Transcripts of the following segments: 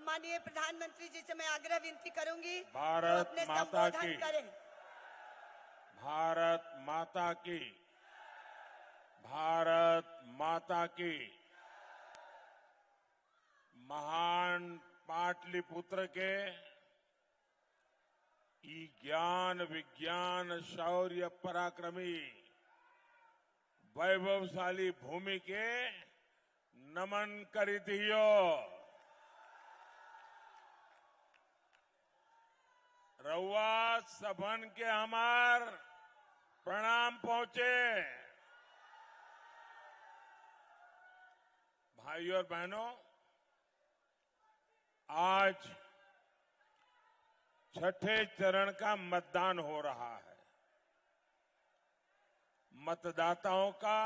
माननीय प्रधानमंत्री जी से मैं आग्रह विनती करूंगी भारत अपने माता संबोधन की। करें। भारत माता की। भारत माता की। महान पाटलिपुत्र के ज्ञान विज्ञान शौर्य पराक्रमी वैभवशाली भूमि के नमन करीतियो। रउआ सबन के हमार प्रणाम पहुंचे। भाइयों और बहनों, आज छठे चरण का मतदान हो रहा है। मतदाताओं का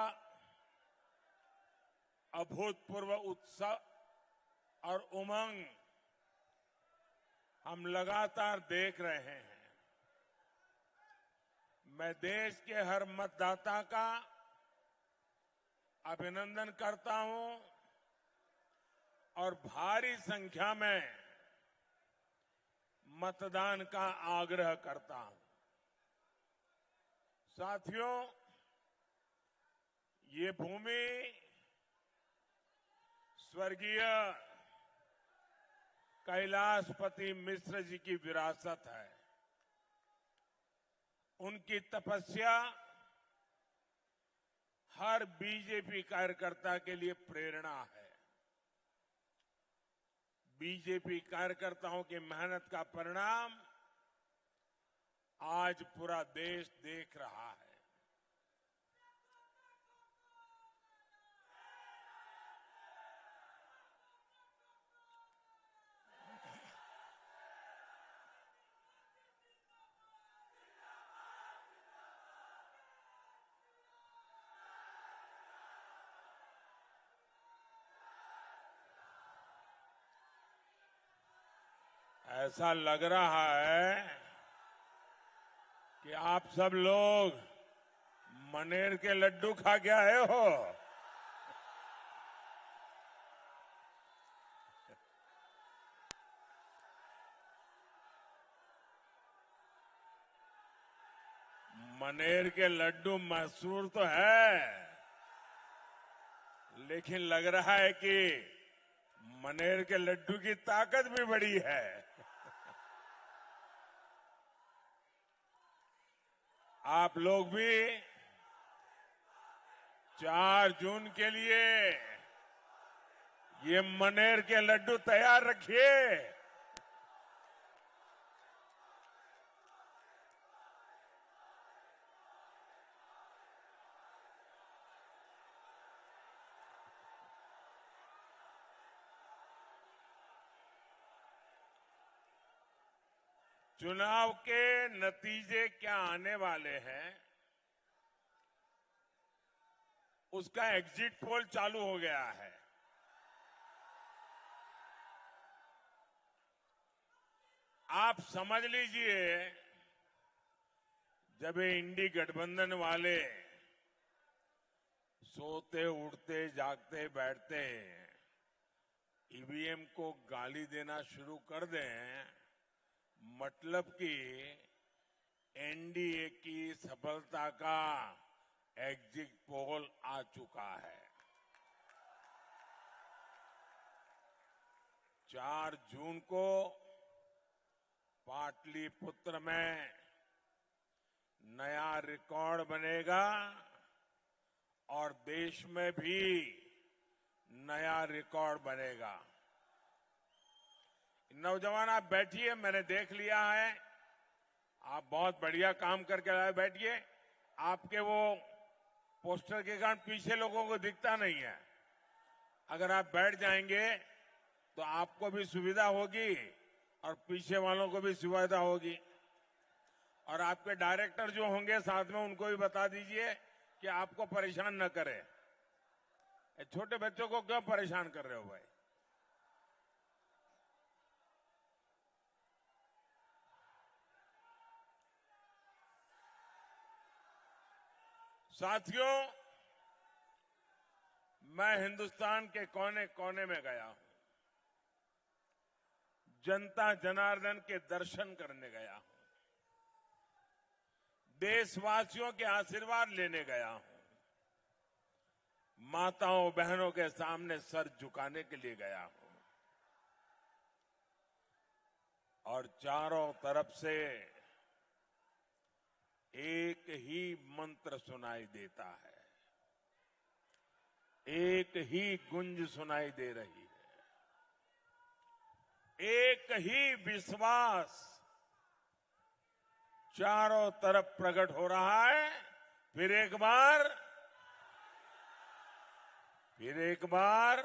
अभूतपूर्व उत्साह और उमंग हम लगातार देख रहे हैं। मैं देश के हर मतदाता का अभिनंदन करता हूं और भारी संख्या में मतदान का आग्रह करता हूं। साथियों, ये भूमि स्वर्गीय कैलाशपति मिश्र जी की विरासत है। उनकी तपस्या हर बीजेपी कार्यकर्ता के लिए प्रेरणा है। बीजेपी कार्यकर्ताओं की मेहनत का परिणाम आज पूरा देश देख रहा है। ऐसा लग रहा है कि आप सब लोग मनेर के लड्डू खा के आए हो। मनेर के लड्डू मशहूर तो है, लेकिन लग रहा है कि मनेर के लड्डू की ताकत भी बड़ी है। आप लोग भी 4 जून के लिए ये मनेर के लड्डू तैयार रखिए। चुनाव के नतीजे क्या आने वाले हैं, उसका एग्जिट पोल चालू हो गया है। आप समझ लीजिए, जब ये इंडी गठबंधन वाले सोते उठते जागते बैठते ईवीएम को गाली देना शुरू कर दें, मतलब कि एनडीए की सफलता का एग्जिट पोल आ चुका है। 4 जून को पाटलिपुत्र में नया रिकॉर्ड बनेगा और देश में भी नया रिकॉर्ड बनेगा। नौजवान, आप बैठिए, मैंने देख लिया है, आप बहुत बढ़िया काम करके आए। बैठिए। आपके वो पोस्टर के कारण पीछे लोगों को दिखता नहीं है। अगर आप बैठ जाएंगे तो आपको भी सुविधा होगी और पीछे वालों को भी सुविधा होगी। और आपके डायरेक्टर जो होंगे साथ में, उनको भी बता दीजिए कि आपको परेशान न करें। छोटे बच्चों को क्यों परेशान कर रहे हो भाई? साथियों, मैं हिंदुस्तान के कोने कोने में गया हूं। जनता जनार्दन के दर्शन करने गया हूं, देशवासियों के आशीर्वाद लेने गया हूं, माताओं बहनों के सामने सर झुकाने के लिए गया हूं और चारों तरफ से एक ही मंत्र सुनाई देता है, एक ही गुंज सुनाई दे रही है, एक ही विश्वास चारों तरफ प्रकट हो रहा है। फिर एक बार, फिर एक बार,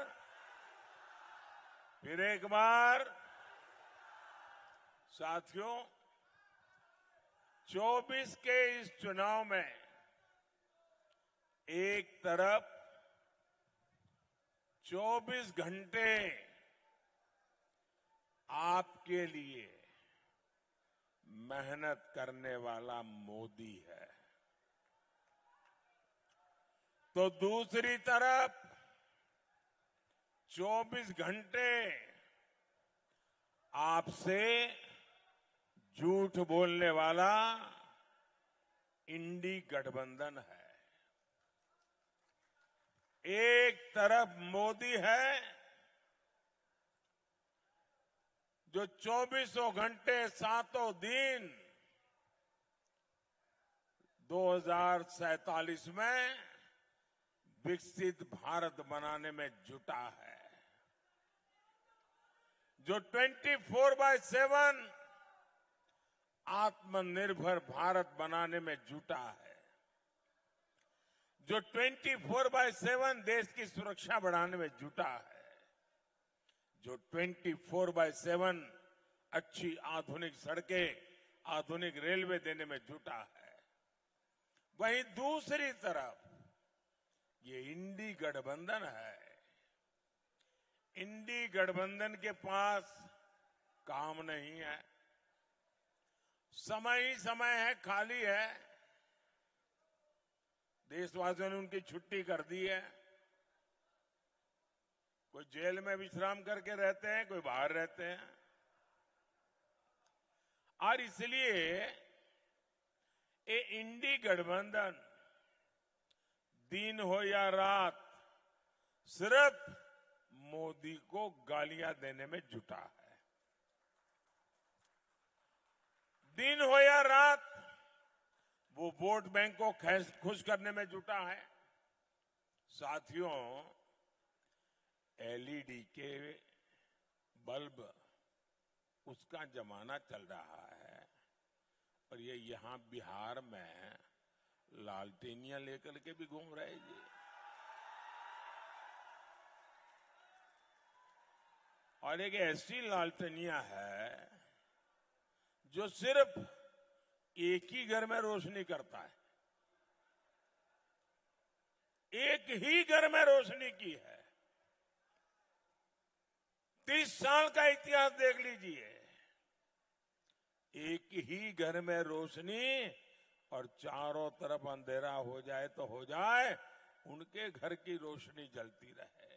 फिर एक बार। साथियों, 24 के इस चुनाव में एक तरफ 24 घंटे आपके लिए मेहनत करने वाला मोदी है, तो दूसरी तरफ 24 घंटे आपसे झूठ बोलने वाला इंडी गठबंधन है। एक तरफ मोदी है जो 24 घंटे सातों दिन 2047 में विकसित भारत बनाने में जुटा है, जो 24/7 आत्मनिर्भर भारत बनाने में जुटा है, जो 24/7 देश की सुरक्षा बढ़ाने में जुटा है, जो 24/7 अच्छी आधुनिक सड़कें, आधुनिक रेलवे देने में जुटा है। वहीं दूसरी तरफ ये इंडी गठबंधन है। इंडी गठबंधन के पास काम नहीं है, समय ही समय है, खाली है। देशवासियों ने उनकी छुट्टी कर दी है, कोई जेल में विश्राम करके रहते हैं, कोई बाहर रहते हैं, और इसलिए ये इंडी गठबंधन दिन हो या रात सिर्फ मोदी को गालियां देने में जुटा है। दिन हो या रात वो वोट बैंक को खुश करने में जुटा है। साथियों, एलईडी के बल्ब उसका जमाना चल रहा है और ये यहां बिहार में लालटेनियां लेकर के भी घूम रहे जी। और एक ऐसी लालटेनिया है जो सिर्फ एक ही घर में रोशनी करता है, एक ही घर में रोशनी की है। 30 साल का इतिहास देख लीजिए, एक ही घर में रोशनी और चारों तरफ अंधेरा हो जाए तो हो जाए, उनके घर की रोशनी जलती रहे।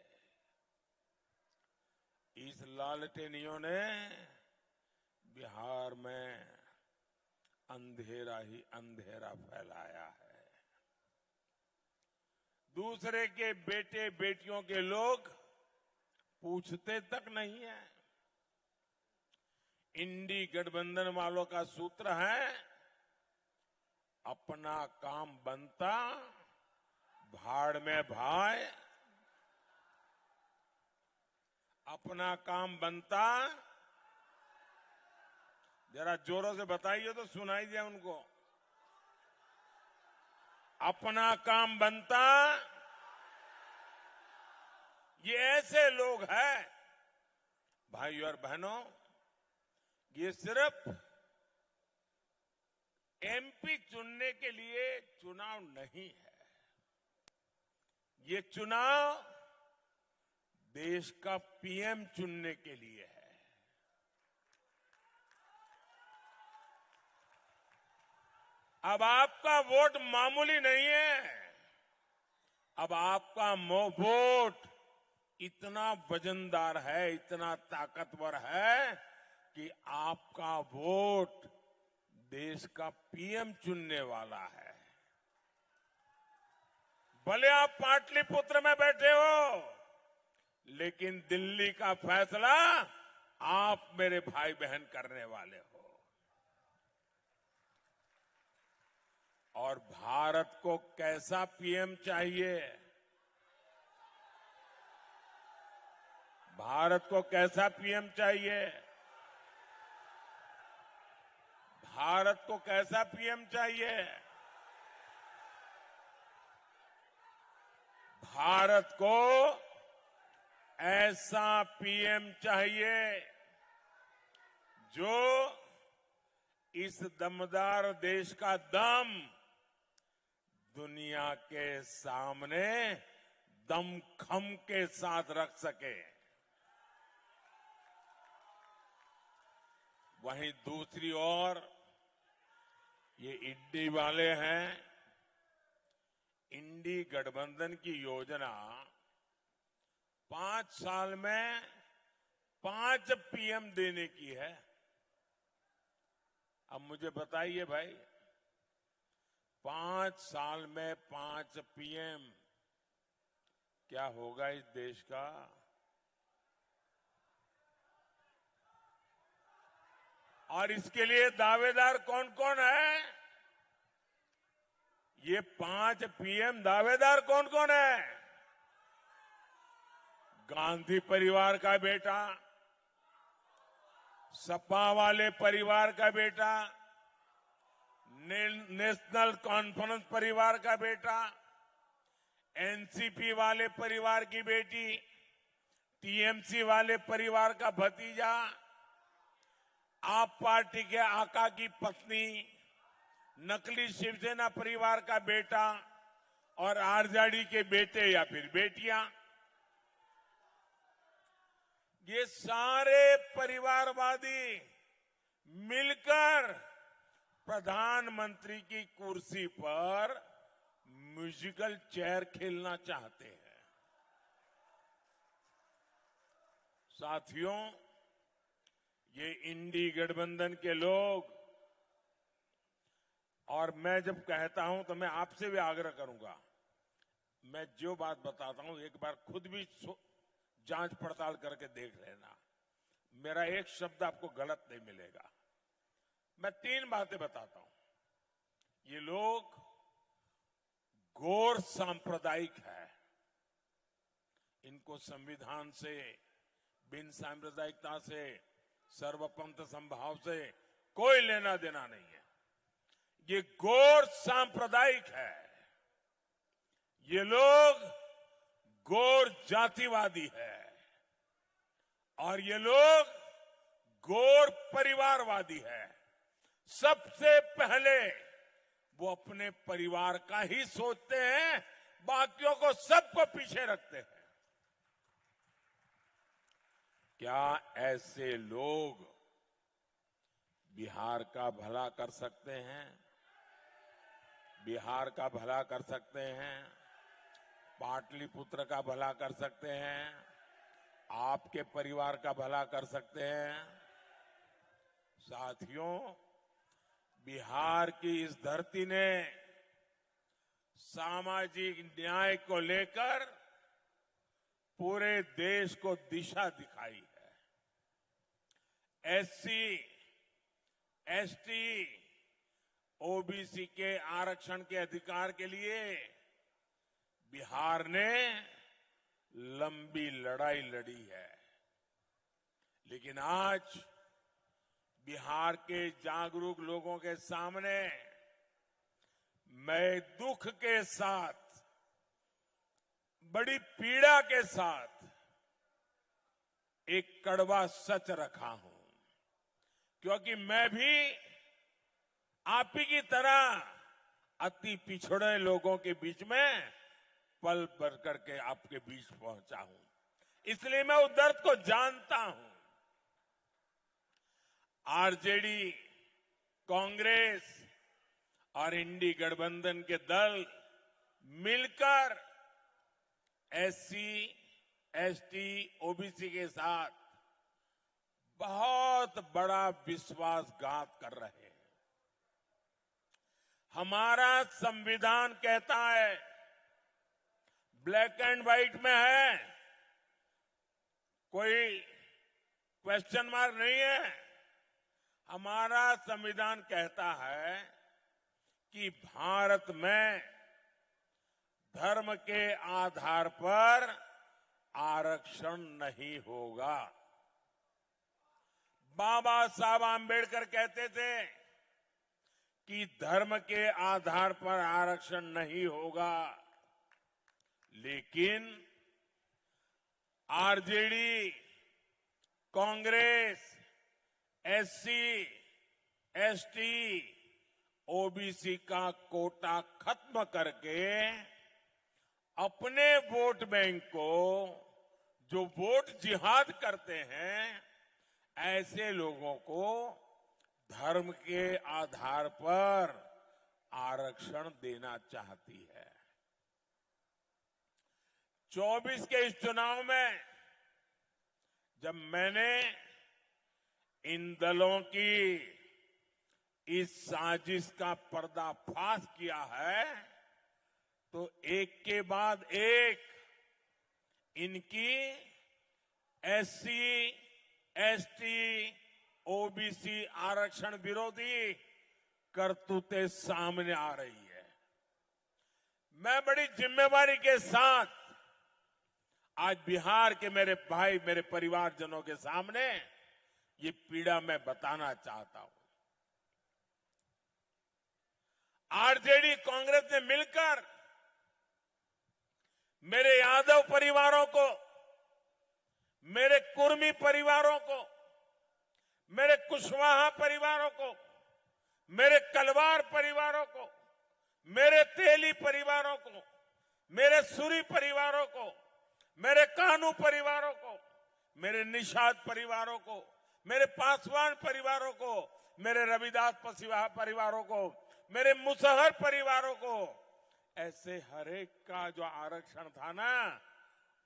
इस लालटेनियों ने बिहार में अंधेरा ही अंधेरा फैलाया है। दूसरे के बेटे बेटियों के लोग पूछते तक नहीं है। इंडी गठबंधन वालों का सूत्र है, अपना काम बनता भाड़ में भाए, अपना काम बनता। जरा जोरों से बताइए तो सुनाई दिया उनको। अपना काम बनता। ये ऐसे लोग हैं भाई और बहनों, ये सिर्फ एमपी चुनने के लिए चुनाव नहीं है, ये चुनाव देश का पीएम चुनने के लिए है। अब आपका वोट मामूली नहीं है, अब आपका वोट इतना वजनदार है, इतना ताकतवर है कि आपका वोट देश का पीएम चुनने वाला है। भले आप पाटलिपुत्र में बैठे हो, लेकिन दिल्ली का फैसला आप मेरे भाई बहन करने वाले हो। और भारत को कैसा पीएम चाहिए? भारत को कैसा पीएम चाहिए? भारत को कैसा पीएम चाहिए? भारत को ऐसा पीएम चाहिए जो इस दमदार देश का दम दुनिया के सामने दमखम के साथ रख सके। वहीं दूसरी ओर ये इंडी वाले हैं। इंडी गठबंधन की योजना 5 साल में 5 पीएम देने की है। अब मुझे बताइए भाई, 5 साल में 5 पीएम क्या होगा इस देश का? और इसके लिए दावेदार कौन कौन है? ये 5 पीएम दावेदार कौन कौन है? गांधी परिवार का बेटा, सपा वाले परिवार का बेटा, नेशनल कॉन्फ्रेंस परिवार का बेटा, एनसीपी वाले परिवार की बेटी, टीएमसी वाले परिवार का भतीजा, आप पार्टी के आका की पत्नी, नकली शिवसेना परिवार का बेटा और आरजेडी के बेटे या फिर बेटियां, ये सारे परिवारवादी मिलकर प्रधानमंत्री की कुर्सी पर म्यूजिकल चेयर खेलना चाहते हैं। साथियों, ये इंडी गठबंधन के लोग, और मैं जब कहता हूं तो मैं आपसे भी आग्रह करूंगा, मैं जो बात बताता हूं एक बार खुद भी जांच पड़ताल करके देख लेना। मेरा एक शब्द आपको गलत नहीं मिलेगा। मैं 3 बातें बताता हूं। ये लोग गौर सांप्रदायिक है। इनको संविधान से, बिन सांप्रदायिकता से, सर्वपंथ संभाव से कोई लेना देना नहीं है। ये गौर सांप्रदायिक है। ये लोग गौर जातिवादी है और ये लोग गौर परिवारवादी है। सबसे पहले वो अपने परिवार का ही सोचते हैं, बाकियों को सबको पीछे रखते हैं। क्या ऐसे लोग बिहार का भला कर सकते हैं? बिहार का भला कर सकते हैं? पाटलिपुत्र का भला कर सकते हैं? आपके परिवार का भला कर सकते हैं? साथियों, बिहार की इस धरती ने सामाजिक न्याय को लेकर पूरे देश को दिशा दिखाई है। एससी, एसटी, ओबीसी के आरक्षण के अधिकार के लिए बिहार ने लंबी लड़ाई लड़ी है। लेकिन आज बिहार के जागरूक लोगों के सामने मैं दुख के साथ, बड़ी पीड़ा के साथ एक कड़वा सच रखा हूं, क्योंकि मैं भी आप ही की तरह अति पिछड़े लोगों के बीच में पल भर करके आपके बीच पहुंचा हूं। इसलिए मैं उस दर्द को जानता हूं। आरजेडी, कांग्रेस और इंडी गठबंधन के दल मिलकर एससी, एसटी, ओबीसी के साथ बहुत बहुत बड़ा विश्वासघात कर रहे हैं। हमारा संविधान कहता है, ब्लैक एंड व्हाइट में है, कोई क्वेश्चन मार्क नहीं है। हमारा संविधान कहता है कि भारत में धर्म के आधार पर आरक्षण नहीं होगा। बाबा साहब आंबेडकर कहते थे कि धर्म के आधार पर आरक्षण नहीं होगा, लेकिन RJD, Congress, SC, ST, OBC का कोटा खत्म करके अपने वोट बैंक को, जो वोट जिहाद करते हैं, ऐसे लोगों को धर्म के आधार पर आरक्षण देना चाहती है। 24 के इस चुनाव में जब मैंने इन दलों की इस साजिश का पर्दाफाश किया है, तो एक के बाद एक इनकी एससी, एसटी, ओबीसी आरक्षण विरोधी करतूतें सामने आ रही है। मैं बड़ी जिम्मेवारी के साथ आज बिहार के मेरे भाई, मेरे परिवारजनों के सामने ये पीड़ा मैं बताना चाहता हूं। आरजेडी, कांग्रेस ने मिलकर मेरे यादव परिवारों को, मेरे कुर्मी परिवारों को, मेरे कुशवाहा परिवारों को, मेरे कलवार परिवारों को, मेरे तेली परिवारों को, मेरे सूरी परिवारों को, मेरे कानू परिवारों को, मेरे निषाद परिवारों को, मेरे पासवान परिवारों को, मेरे रविदास पसीवाहा परिवारों को, मेरे मुसहर परिवारों को, ऐसे हर एक का जो आरक्षण था ना,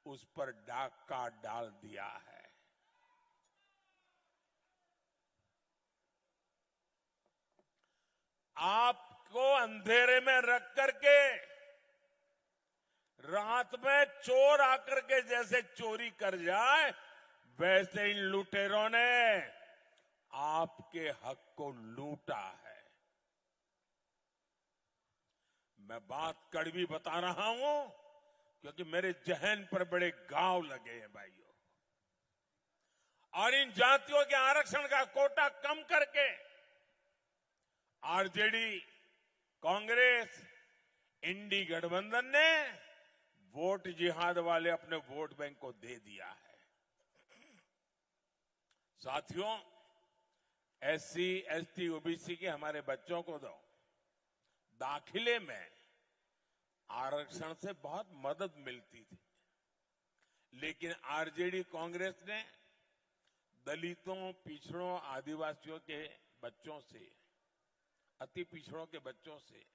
उस पर डाका डाल दिया है। आपको अंधेरे में रख करके रात में चोर आकर के जैसे चोरी कर जाए, वैसे इन लुटेरों ने आपके हक को लूटा है। मैं बात कड़वी बता रहा हूं क्योंकि मेरे जहन पर बड़े घाव लगे हैं भाइयों। और इन जातियों के आरक्षण का कोटा कम करके आरजेडी, कांग्रेस, इंडी गठबंधन ने वोट जिहाद वाले अपने वोट बैंक को दे दिया है। साथियों, एससी, एसटी, ओबीसी के हमारे बच्चों को दो दाखिले में आरक्षण से बहुत मदद मिलती थी, लेकिन आरजेडी, कांग्रेस ने दलितों, पिछड़ों, आदिवासियों के बच्चों से, अति पिछड़ों के बच्चों से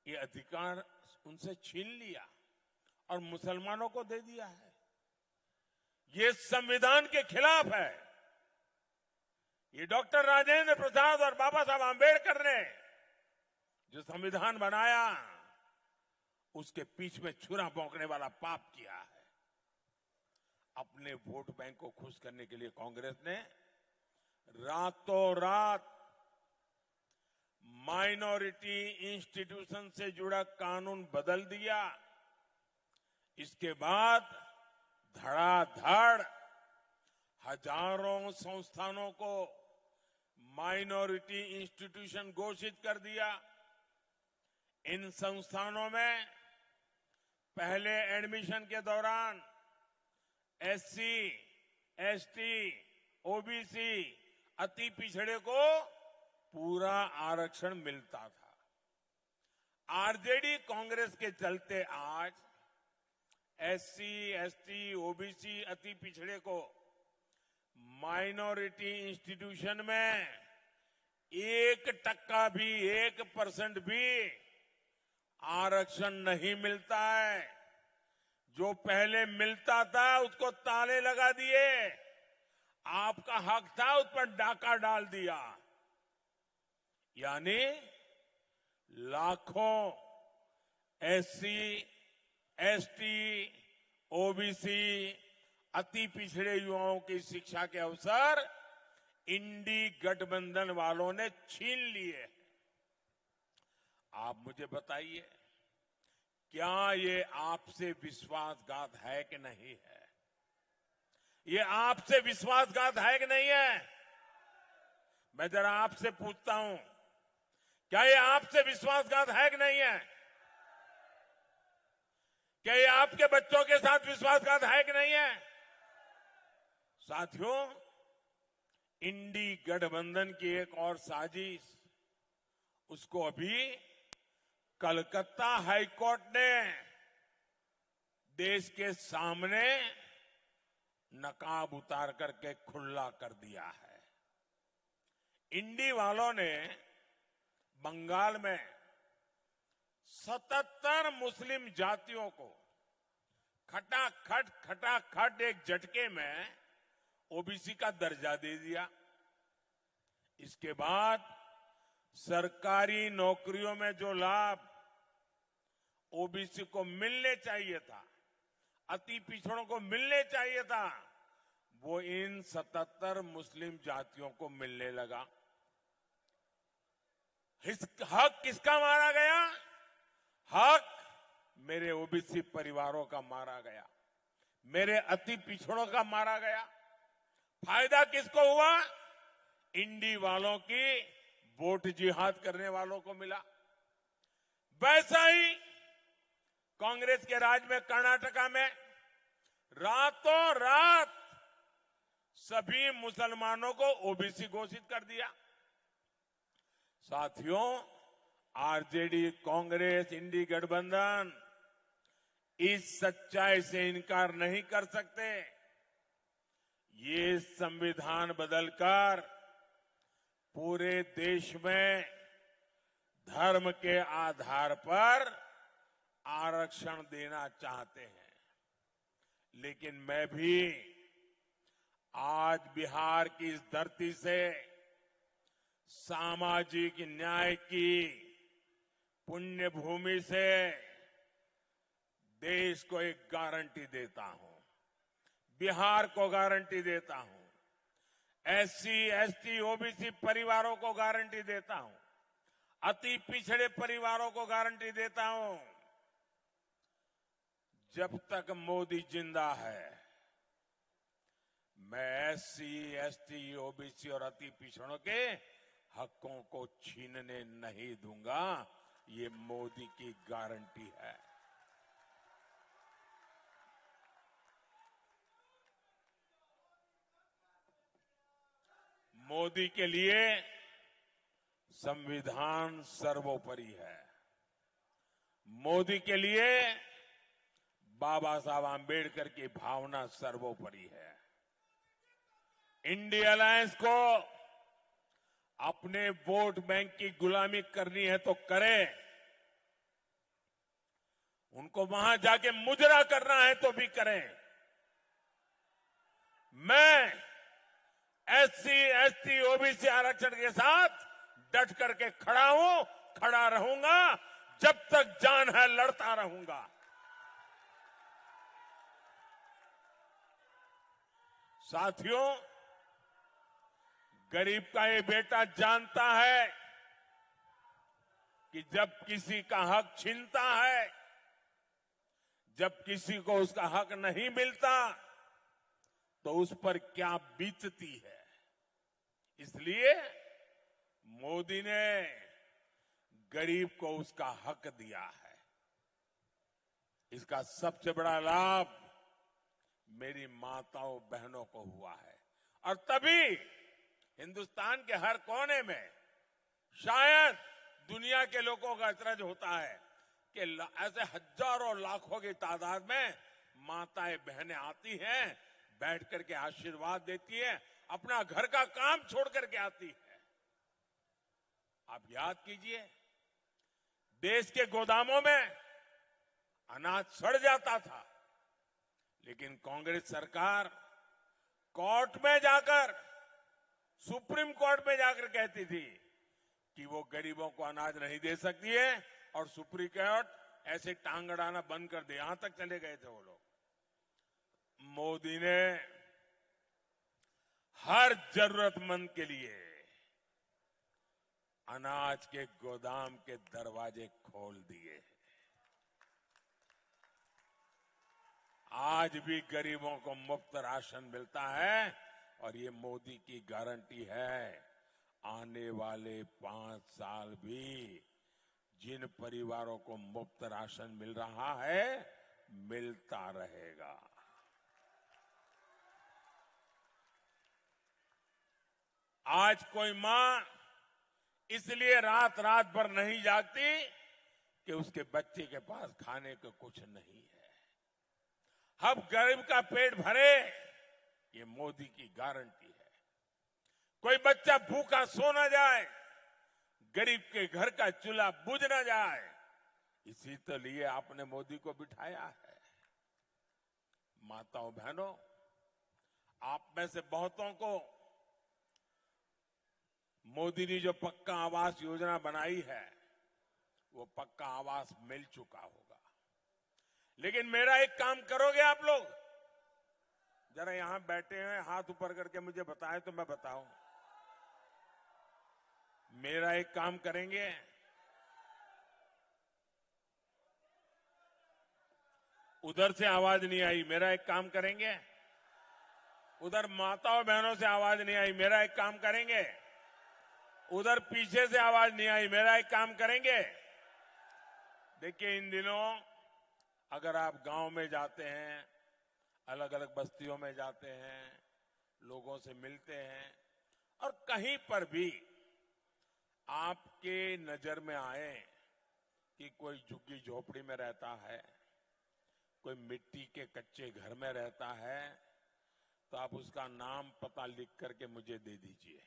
ये अधिकार उनसे छीन लिया और मुसलमानों को दे दिया है। ये संविधान के खिलाफ है। ये डॉक्टर राजेंद्र प्रसाद और बाबा साहब आंबेडकर ने जो संविधान बनाया, उसके पीछ में छुरा भोंकने वाला पाप किया है। अपने वोट बैंक को खुश करने के लिए कांग्रेस ने रातों रात माइनॉरिटी इंस्टीट्यूशन से जुड़ा कानून बदल दिया। इसके बाद धड़ाधड़ हजारों संस्थानों को माइनॉरिटी इंस्टीट्यूशन घोषित कर दिया। इन संस्थानों में पहले एडमिशन के दौरान एससी, एसटी, ओबीसी, अति पिछड़े को पूरा आरक्षण मिलता था। आरजेडी, कांग्रेस के चलते आज एससी, एसटी, ओबीसी, अति पिछड़े को माइनॉरिटी इंस्टीट्यूशन में 1% भी, 1% भी आरक्षण नहीं मिलता है। जो पहले मिलता था उसको ताले लगा दिए। आपका हक था उस पर डाका डाल दिया। यानी लाखों एससी, एसटी, ओबीसी, अति पिछड़े युवाओं की शिक्षा के अवसर इंडी गठबंधन वालों ने छीन लिए। आप मुझे बताइए, क्या ये आपसे विश्वासघात है कि नहीं है? ये आपसे विश्वासघात है कि नहीं है? मैं जरा आपसे पूछता हूं, क्या ये आपसे विश्वासघात है कि नहीं है? क्या ये आपके बच्चों के साथ विश्वासघात है कि नहीं है? साथियों, इंडी गठबंधन की एक और साजिश, उसको अभी कलकत्ता हाईकोर्ट ने देश के सामने नकाब उतार करके खुला कर दिया है। इंडी वालों ने बंगाल में 77 मुस्लिम जातियों को खटाखट एक झटके में ओबीसी का दर्जा दे दिया। इसके बाद सरकारी नौकरियों में जो लाभ ओबीसी को मिलने चाहिए था, अति पिछड़ों को मिलने चाहिए था, वो इन 77 मुस्लिम जातियों को मिलने लगा। हक किसका मारा गया? हक मेरे ओबीसी परिवारों का मारा गया, मेरे अति पिछड़ों का मारा गया। फायदा किसको हुआ? इंडी वालों की वोट जिहाद करने वालों को मिला। वैसा ही कांग्रेस के राज में कर्नाटका में रातों रात सभी मुसलमानों को ओबीसी घोषित कर दिया। साथियों, आरजेडी, कांग्रेस, इंडी गठबंधन इस सच्चाई से इनकार नहीं कर सकते। ये संविधान बदलकर पूरे देश में धर्म के आधार पर आरक्षण देना चाहते हैं। लेकिन मैं भी आज बिहार की इस धरती से सामाजिक न्याय की पुण्य भूमि से देश को एक गारंटी देता हूं, बिहार को गारंटी देता हूं, एससी, एसटी, ओबीसी परिवारों को गारंटी देता हूं, अति पिछड़े परिवारों को गारंटी देता हूं, जब तक मोदी जिंदा है मैं एससी, एसटी, ओबीसी और अति पिछड़ों के हकों को छीनने नहीं दूंगा। ये मोदी की गारंटी है। मोदी के लिए संविधान सर्वोपरि है। मोदी के लिए बाबा साहब आंबेडकर की भावना सर्वोपरि है। इंडिया अलायंस को अपने वोट बैंक की गुलामी करनी है तो करे, उनको वहां जाके मुजरा करना है तो भी करें। मैं एससी, एसटी, ओबीसी आरक्षण के साथ डट करके खड़ा हूं, खड़ा रहूंगा, जब तक जान है लड़ता रहूंगा। साथियों, गरीब का ये बेटा जानता है कि जब किसी का हक छीनता है, जब किसी को उसका हक नहीं मिलता तो उस पर क्या बीतती है। इसलिए मोदी ने गरीब को उसका हक दिया है। इसका सबसे बड़ा लाभ मेरी माताओं बहनों को हुआ है। और तभी हिंदुस्तान के हर कोने में शायद दुनिया के लोगों का ऐतराज होता है कि ऐसे हजारों लाखों की तादाद में माताएं बहनें आती हैं, बैठ करके आशीर्वाद देती हैं, अपना घर का काम छोड़ करके आती है। आप याद कीजिए, देश के गोदामों में अनाज सड़ जाता था, लेकिन कांग्रेस सरकार कोर्ट में जाकर, सुप्रीम कोर्ट में जाकर कहती थी कि वो गरीबों को अनाज नहीं दे सकती है, और सुप्रीम कोर्ट ऐसे टांग अड़ाना बंद कर दे, यहां तक चले गए थे वो लोग। मोदी ने हर जरूरतमंद के लिए अनाज के गोदाम के दरवाजे खोल दिए। आज भी गरीबों को मुफ्त राशन मिलता है, और ये मोदी की गारंटी है, आने वाले 5 साल भी जिन परिवारों को मुफ्त राशन मिल रहा है, मिलता रहेगा। आज कोई मां इसलिए रात रात भर नहीं जागती कि उसके बच्चे के पास खाने को कुछ नहीं है। अब गरीब का पेट भरे, ये मोदी की गारंटी है। कोई बच्चा भूखा सो न जाए, गरीब के घर का चूल्हा बुझ न जाए, इसी तो लिए आपने मोदी को बिठाया है। माताओं बहनों, आप में से बहुतों को मोदी ने जो पक्का आवास योजना बनाई है, वो पक्का आवास मिल चुका होगा। लेकिन मेरा एक काम करोगे आप लोग? जरा यहां बैठे हैं, हाथ ऊपर करके मुझे बताएं तो मैं बताऊं। मेरा एक काम करेंगे? उधर से आवाज नहीं आई, मेरा एक काम करेंगे? उधर माताओं बहनों से आवाज नहीं आई, मेरा एक काम करेंगे? उधर पीछे से आवाज नहीं आई, मेरा एक काम करेंगे? देखिए, इन दिनों अगर आप गांव में जाते हैं, अलग अलग बस्तियों में जाते हैं, लोगों से मिलते हैं, और कहीं पर भी आपके नजर में आए कि कोई झुग्गी झोपड़ी में रहता है, कोई मिट्टी के कच्चे घर में रहता है, तो आप उसका नाम पता लिख करके मुझे दे दीजिए।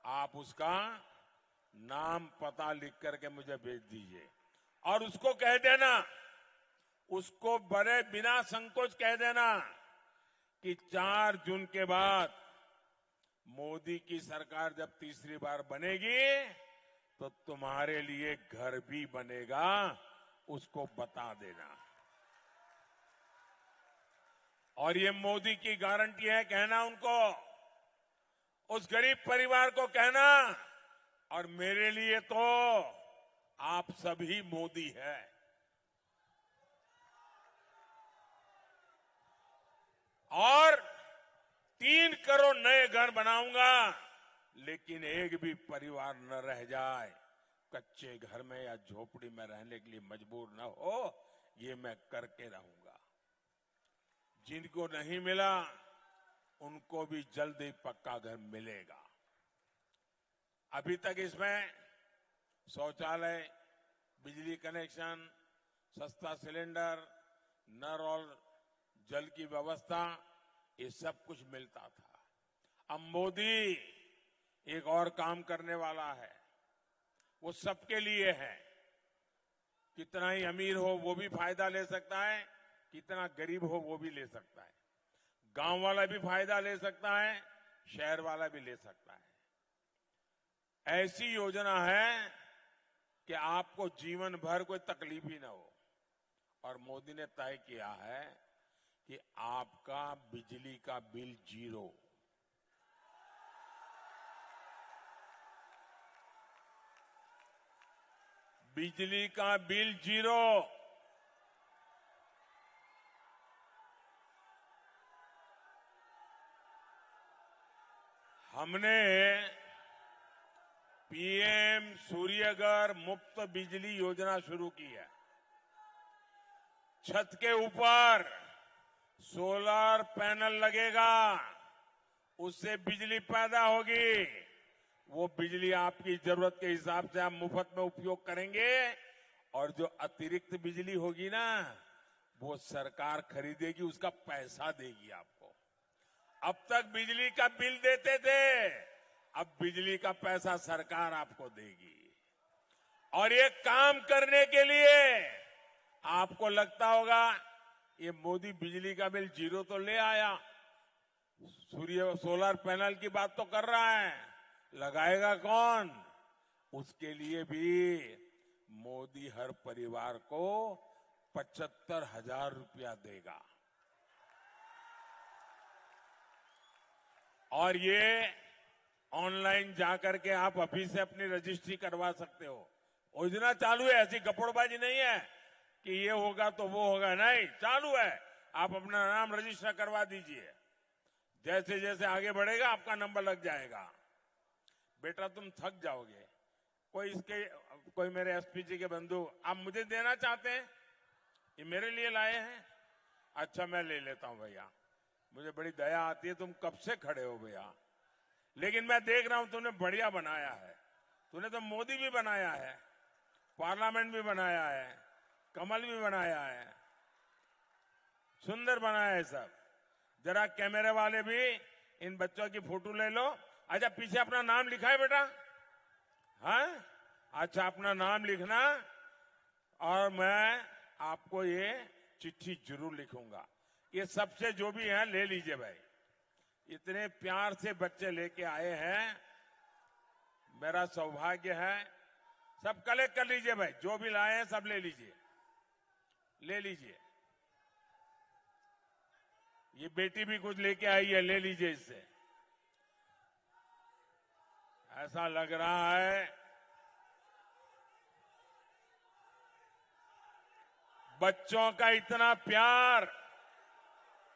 आप उसका नाम पता लिख करके मुझे भेज दीजिए, और उसको कह देना, उसको बड़े बिना संकोच कह देना कि 4 जून के बाद मोदी की सरकार जब तीसरी बार बनेगी, तो तुम्हारे लिए घर भी बनेगा, उसको बता देना। और ये मोदी की गारंटी है, कहना उनको, उस गरीब परिवार को कहना, और मेरे लिए तो आप सभी मोदी है। और 3 करोड़ नए घर बनाऊंगा, लेकिन एक भी परिवार न रह जाए कच्चे घर में या झोपड़ी में रहने के लिए मजबूर न हो, ये मैं करके रहूंगा। जिनको नहीं मिला, उनको भी जल्द ही पक्का घर मिलेगा। अभी तक इसमें शौचालय, बिजली कनेक्शन, सस्ता सिलेंडर, नल और जल की व्यवस्था, ये सब कुछ मिलता था। अब मोदी एक और काम करने वाला है, वो सबके लिए है। कितना ही अमीर हो वो भी फायदा ले सकता है, कितना गरीब हो वो भी ले सकता है। गांव वाला भी फायदा ले सकता है, शहर वाला भी ले सकता है। ऐसी योजना है कि आपको जीवन भर कोई तकलीफ ही ना हो। और मोदी ने तय किया है कि आपका बिजली का बिल 0। बिजली का बिल 0। हमने पीएम सूर्यघर मुफ्त बिजली योजना शुरू की है। छत के ऊपर सोलर पैनल लगेगा, उससे बिजली पैदा होगी। वो बिजली आपकी जरूरत के हिसाब से आप मुफ्त में उपयोग करेंगे, और जो अतिरिक्त बिजली होगी ना, वो सरकार खरीदेगी, उसका पैसा देगी आपको। अब तक बिजली का बिल देते थे, अब बिजली का पैसा सरकार आपको देगी। और ये काम करने के लिए आपको लगता होगा ये मोदी बिजली का बिल 0 तो ले आया, सूर्य सोलर पैनल की बात तो कर रहा है, लगाएगा कौन? उसके लिए भी मोदी हर परिवार को 75,000 रुपया देगा। और ये ऑनलाइन जाकर के आप अभी से अपनी रजिस्ट्री करवा सकते हो। योजना चालू है, ऐसी गपड़बाजी नहीं है कि ये होगा तो वो होगा, नहीं, चालू है। आप अपना नाम रजिस्टर करवा दीजिए, जैसे जैसे आगे बढ़ेगा आपका नंबर लग जाएगा। बेटा तुम थक जाओगे। कोई मेरे एसपी जी के बंधु आप मुझे देना चाहते हैं, ये मेरे लिए लाए हैं? अच्छा मैं ले लेता हूं भैया, मुझे बड़ी दया आती है, तुम कब से खड़े हो भैया। लेकिन मैं देख रहा हूं तुमने बढ़िया बनाया है। तूने तो मोदी भी बनाया है, पार्लियामेंट भी बनाया है, कमल भी बनाया है, सुंदर बनाया है सब। जरा कैमरे वाले भी इन बच्चों की फोटो ले लो। अच्छा पीछे अपना नाम लिखा है बेटा? हाँ, अच्छा अपना नाम लिखना, और मैं आपको ये चिट्ठी जरूर लिखूंगा। ये सबसे जो भी है ले लीजिए भाई, इतने प्यार से बच्चे लेके आए हैं, मेरा सौभाग्य है। सब कलेक्ट कर लीजिए भाई, जो भी लाए हैं सब ले लीजिए, ले लीजिए। ये बेटी भी कुछ लेके आई है, ले लीजिए इससे। ऐसा लग रहा है बच्चों का इतना प्यार।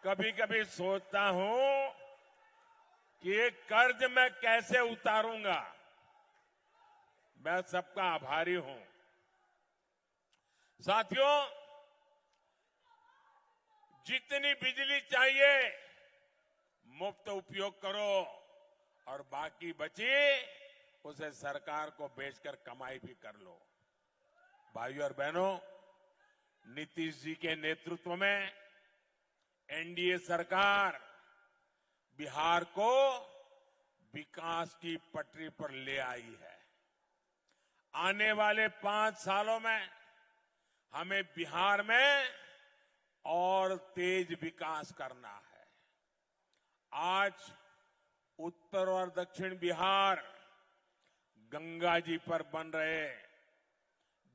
कभी कभी सोचता हूं कि ये कर्ज मैं कैसे उतारूंगा। मैं सबका आभारी हूं। साथियों, जितनी बिजली चाहिए मुफ्त उपयोग करो, और बाकी बची उसे सरकार को बेचकर कमाई भी कर लो। भाइयों और बहनों, नीतीश जी के नेतृत्व में एनडीए सरकार बिहार को विकास की पटरी पर ले आई है। आने वाले 5 सालों में हमें बिहार में और तेज विकास करना है। आज उत्तर और दक्षिण बिहार गंगा जी पर बन रहे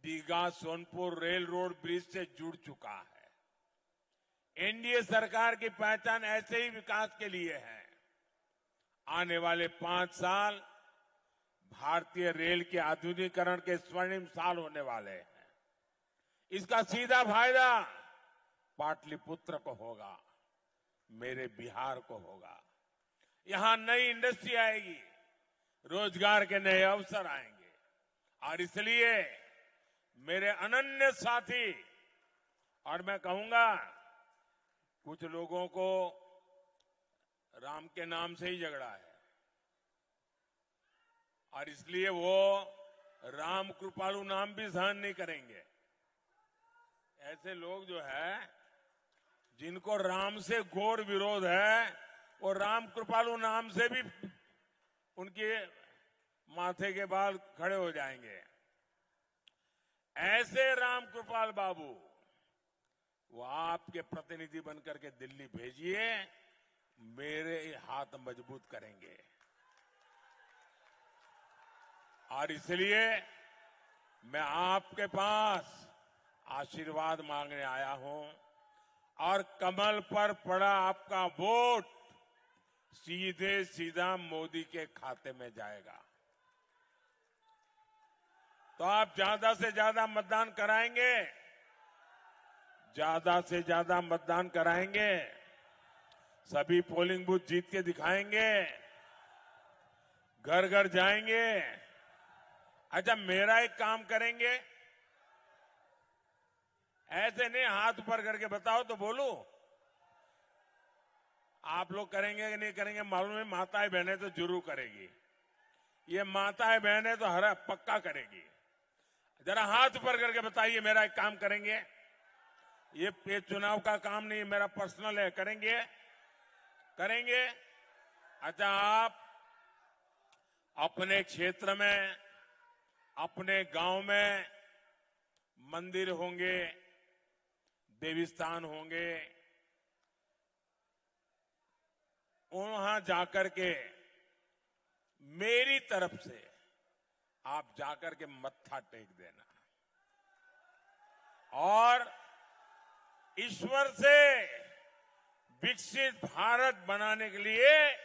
Digha Sonpur rail road bridge से जुड़ चुका है। एनडीए सरकार की पहचान ऐसे ही विकास के लिए है। आने वाले 5 साल भारतीय रेल के आधुनिकीकरण के स्वर्णिम साल होने वाले हैं। इसका सीधा फायदा पाटलिपुत्र को होगा, मेरे बिहार को होगा। यहां नई इंडस्ट्री आएगी, रोजगार के नए अवसर आएंगे, और इसलिए मेरे अनन्य साथी, और मैं कहूंगा कुछ लोगों को राम के नाम से ही झगड़ा है, और इसलिए वो राम कृपालु नाम भी सहन नहीं करेंगे। ऐसे लोग जो है जिनको राम से घोर विरोध है, वो राम कृपालु नाम से भी उनके माथे के बाल खड़े हो जाएंगे। ऐसे राम कृपाल बाबू वो आपके प्रतिनिधि बनकर के दिल्ली भेजिए, मेरे हाथ मजबूत करेंगे। और इसलिए मैं आपके पास आशीर्वाद मांगने आया हूं, और कमल पर पड़ा आपका वोट सीधे सीधा मोदी के खाते में जाएगा। तो आप ज्यादा से ज्यादा मतदान कराएंगे, ज्यादा से ज्यादा मतदान कराएंगे, सभी पोलिंग बूथ जीत के दिखाएंगे, घर घर जाएंगे। अच्छा मेरा एक काम करेंगे, ऐसे नहीं हाथ ऊपर करके बताओ तो बोलूं। आप लोग करेंगे कि नहीं करेंगे मालूम है, माताएं बहनें तो जरूर करेगी। ये माताएं बहनें तो हर पक्का करेगी। जरा हाथ ऊपर करके बताइए, मेरा एक काम करेंगे। ये चुनाव का काम नहीं, मेरा पर्सनल है, करेंगे करेंगे। अच्छा आप अपने क्षेत्र में, अपने गांव में मंदिर होंगे, देवी स्थान होंगे, वहां जाकर के मेरी तरफ से आप जाकर के मत्था टेक देना और ईश्वर से विकसित भारत बनाने के लिए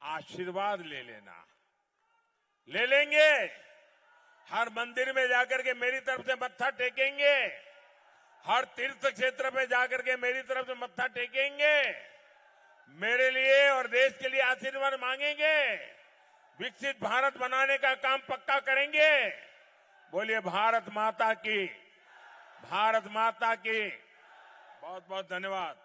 आशीर्वाद ले लेना। ले लेंगे? हर मंदिर में जाकर के मेरी तरफ से मत्था टेकेंगे? हर तीर्थ क्षेत्र में जाकर के मेरी तरफ से मत्था टेकेंगे? मेरे लिए और देश के लिए आशीर्वाद मांगेंगे? विकसित भारत बनाने का काम पक्का करेंगे? बोलिए भारत माता की, भारत माता की। बहुत बहुत धन्यवाद।